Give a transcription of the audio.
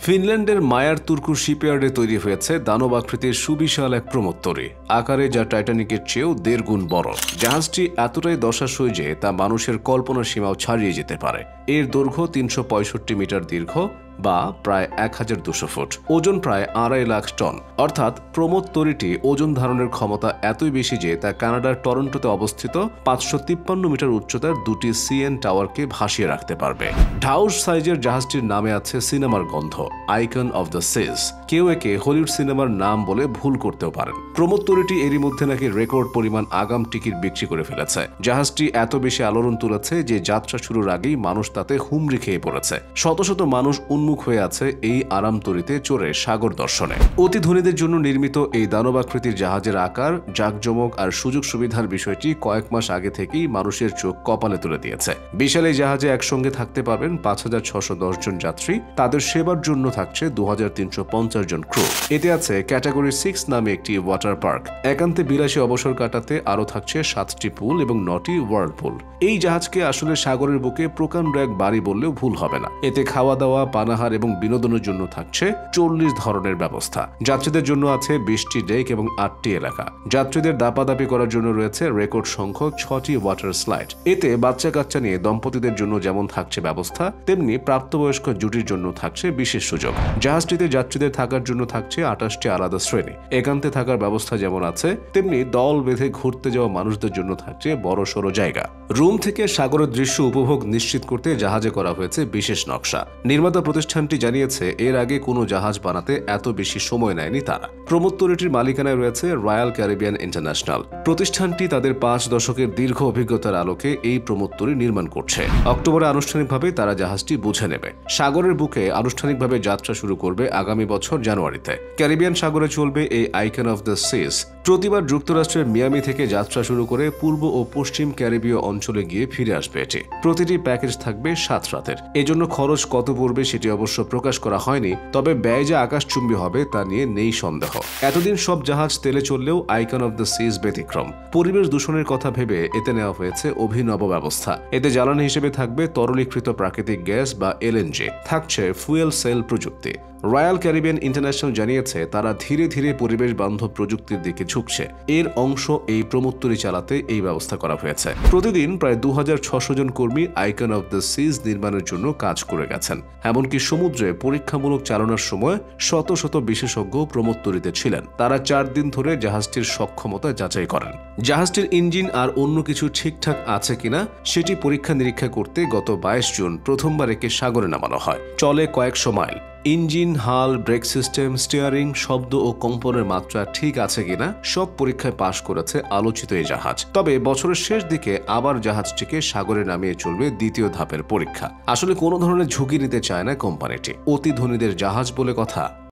ফিনল্যান্ডের মায়ার তুর্কু শিপইয়ার্ডে তৈরি হয়েছে দানব আকৃতির সুবিশাল এক প্রমোত্তরী, আকারে যা টাইটানিকের চেয়েও ১.৫ গুণ বড়। জাহাজটি এতটাই দশাসই যে তা মানুষের কল্পনার সীমাও ছাড়িয়ে যেতে পারে। এর দৈর্ঘ্য ৩৬৫ মিটার দীর্ঘ বা প্রায় ১,২০০ ফুট, ওজন প্রায় ২.৫ লাখ টন। অর্থাৎ প্রমোত্তরীটি ওজন ধারণের ক্ষমতা এতই বেশি যে তা কানাডার টরন্টোতে অবস্থিত ৫৫৩ মিটার উচ্চতার দুটি সিএন টাওয়ারকে ভাসিয়ে রাখতে পারবে। ঢাউস সাইজের জাহাজটির নামে আছে সিনেমার গন্ধ, আইকন অফ দ্য সিজ। কেউ একে হলিউড সিনেমার নাম বলে ভুল করতেও পারেন। প্রমোত্তরীটি এরই মধ্যে নাকি রেকর্ড পরিমাণ আগাম টিকিট বিক্রি করে ফেলেছে। জাহাজটি এত বেশি আলোড়ন তুলেছে যে যাত্রা শুরুর আগেই মানুষ তাতে হুমড়ি খেয়ে পড়েছে। শত শত মানুষ উন্মুখ হয়ে আছে এই আরামতরীতে চড়ে সাগর দর্শনে। অতি ধনীদের জন্য নির্মিত এই দানবাকৃতির জাহাজের আকার, জাঁকজমক আর সুযোগ সুবিধার বিষয়টি কয়েক মাস আগে থেকেই মানুষের চোখ কপালে তুলে দিয়েছে। বিশাল এই জাহাজে একসঙ্গে থাকতে পারবেন ৫,৬১০ জন যাত্রী। তাদের সেবার জন্য থাকছে ২,৩৫০ জন ক্রু। এতে আছে ক্যাটাগরি 6 নামে একটি ওয়াটার পার্ক। একান্তে বিলাসী অবসর কাটাতে আরও থাকছে ৭টি পুল এবং ৯টি ওয়ার্ল্ড পুল। এই জাহাজকে আসলে সাগরের বুকে প্রকাণ্ড এক বাড়ি বললেও ভুল হবে না। এতে খাওয়া দাওয়া, পানাহার এবং বিনোদনের জন্য থাকছে ৪০ ধরনের ব্যবস্থা। যাত্রীদের জন্য আছে ২০টি ডেক এবং ৮টি এলাকা। যাত্রীদের দাপাদাপি করার জন্য রয়েছে রেকর্ড সংখ্যক ৬টি ওয়াটার স্লাইড। এতে বাচ্চা কাচ্চা নিয়ে দম্পতিদের জন্য যেমন থাকছে ব্যবস্থা, তেমনি প্রাপ্তবয়স্ক জুটির জন্য থাকছে বিশেষ সুযোগ। জাহাজটিতে যাত্রীদের থাকার জন্য থাকছে ২৮টি আলাদা শ্রেণী। একান্তে থাকার ব্যবস্থা যেমন আছে, তেমনি দল বেঁধে ঘুরতে যাওয়া মানুষদের জন্য থাকছে বড়সড় জায়গা। রুম থেকে সাগরের দৃশ্য উপভোগ নিশ্চিত করতে জাহাজে করা হয়েছে বিশেষ নকশা। নির্মাতা প্রতিষ্ঠানটি জানিয়েছে এর আগে কোনো জাহাজ বানাতে এত বেশি সময় নেয়নি তারা। প্রমোত্তরীটির মালিকানায় রয়েছে রয়্যাল ক্যারিবিয়ান ইন্টারন্যাশনাল। প্রতিষ্ঠানটি তাদের ৫ দশকের দীর্ঘ অভিজ্ঞতার আলোকে এই প্রমোত্তরী নির্মাণ করছে। অক্টোবরে আনুষ্ঠানিকভাবে তারা জাহাজটি বুঝে নেবে। সাগরের বুকে আনুষ্ঠানিকভাবে যাত্রা শুরু করবে আগামী বছর জানুয়ারিতে। ক্যারিবিয়ান সাগরে চলবে এই আইকন অফ দ্য সিজ। প্রতিবার যুক্তরাষ্ট্রের মিয়ামি থেকে যাত্রা শুরু করে পূর্ব ও পশ্চিম ক্যারিবীয় অঞ্চলে গিয়ে ফিরে আসবে এটি। প্রতিটি প্যাকেজ থাকবে ৭ রাতের। এজন্য খরচ কত পড়বে সেটি অবশ্য প্রকাশ করা হয়নি, তবে ব্যয় যে আকাশচুম্বী হবে তা নিয়ে নেই সন্দেহ। এতদিন সব জাহাজ তেলে চললেও আইকন অফ দ্য সিজ ব্যতিক্রম। পরিবেশ দূষণের কথা ভেবে এতে নেওয়া হয়েছে অভিনব ব্যবস্থা। এতে জ্বালানি হিসেবে থাকবে তরলীকৃত প্রাকৃতিক গ্যাস বা এলএনজি। থাকছে ফুয়েল সেল প্রযুক্তি। রয়্যাল ক্যারিবিয়ান ইন্টারন্যাশনাল জানিয়েছে তারা ধীরে ধীরে পরিবেশ বান্ধব প্রযুক্তির দিকে ঝুঁকছে। এর অংশ এই প্রমোত্তরী চালাতে এই ব্যবস্থা করা হয়েছে। প্রতিদিন প্রায় ২,৬০০ জন কর্মী আইকন অফ দ্য সিজ নির্মাণের জন্য কাজ করে গেছেন। এমনকি সমুদ্রে পরীক্ষামূলক চালানোর সময় শত শত বিশেষজ্ঞ প্রমোত্তরীতে ছিলেন। তারা ৪ দিন ধরে জাহাজটির সক্ষমতা যাচাই করেন। জাহাজটির ইঞ্জিন আর অন্য কিছু ঠিকঠাক আছে কিনা সেটি পরীক্ষা নিরীক্ষা করতে গত ২২ জুন প্রথমবার একে সাগরে নামানো হয়। চলে কয়েকশো মাইল। ইঞ্জিন, হাল, ব্রেক সিস্টেম, স্টিয়ারিং, শব্দ ও কম্পনের মাত্রা ঠিক আছে কিনা সব পরীক্ষায় পাশ করেছে আলোচিত এই জাহাজ। তবে বছরের শেষ দিকে আবার জাহাজটিকে সাগরে নামিয়ে চলবে দ্বিতীয় ধাপের পরীক্ষা। আসলে কোনো ধরনের ঝুঁকি নিতে চায় না কোম্পানিটি। অতি ধনীদের জাহাজ বলে কথা।